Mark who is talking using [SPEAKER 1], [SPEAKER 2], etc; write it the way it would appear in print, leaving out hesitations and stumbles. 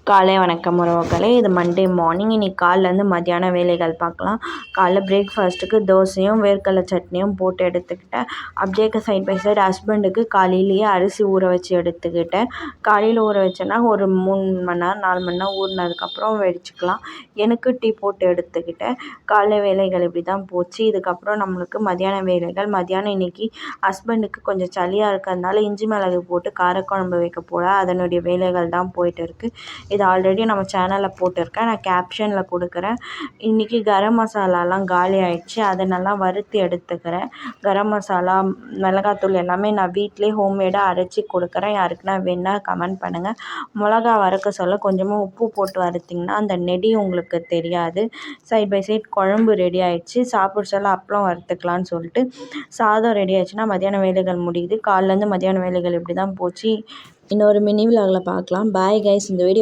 [SPEAKER 1] காலை வணக்கம் உறவுகளே. இது மண்டே மார்னிங். இன்றைக்கி காலைலேருந்து மத்தியான வேலைகள் பார்க்கலாம். காலைல பிரேக்ஃபாஸ்ட்டுக்கு தோசையும் வேர்க்கடலை சட்னியும் போட்டு எடுத்துக்கிட்டேன். அப்படியே சைட் பை சைடு ஹஸ்பண்டுக்கு காலையிலேயே அரிசி ஊற வச்சு எடுத்துக்கிட்டேன். காலையில் ஊற வச்சேன்னா ஒரு 3 மணி நேரம் 4 மணி நேரம் ஊறினதுக்கப்புறம் வெடிச்சிக்கலாம். எனக்கு டீ போட்டு எடுத்துக்கிட்டேன். காலை வேலைகள் இப்படி தான் போச்சு. இதுக்கப்புறம் நம்மளுக்கு மத்தியான வேலைகள். மத்தியானம் இன்றைக்கி ஹஸ்பண்டுக்கு கொஞ்சம் சளியாக இருக்கிறதுனால இஞ்சி மிளகு போட்டு காரக்குழம்பு வைக்க போல அதனுடைய வேலைகள் தான் போயிட்டு இருக்குது. இது ஆல்ரெடி நம்ம சேனலில் போட்டிருக்கேன். நான் கேப்ஷனில் கொடுக்குறேன். இன்றைக்கி கரம் மசாலாலாம் காலி ஆகிடுச்சு. அதை நல்லா வறுத்து எடுத்துக்கிறேன். கரம் மசாலா, மிளகாத்தூள் எல்லாமே நான் வீட்டிலே ஹோம்மேடாக அரைச்சி கொடுக்குறேன். யாருக்குன்னா வேணால் கமெண்ட் பண்ணுங்கள். மிளகா வறுக்க சொல்ல கொஞ்சமாக உப்பு போட்டு வறுத்திங்கன்னா அந்த நெடி உங்களுக்கு தெரியாது. சைட் பை சைட் குழம்பு ரெடி ஆகிடுச்சு. சாப்பிட சொல்ல அப்பளம் வறுத்துக்கலான்னு சொல்லிட்டு சாதம் ரெடி ஆகிடுச்சுன்னா மத்தியான வேலைகள் முடியுது. காலைலேருந்து மத்தியான வேலைகள் இப்படி தான் போச்சு. இன்னொரு மினி விலாகில் பார்க்கலாம். Bye guys. இந்த வீடியோ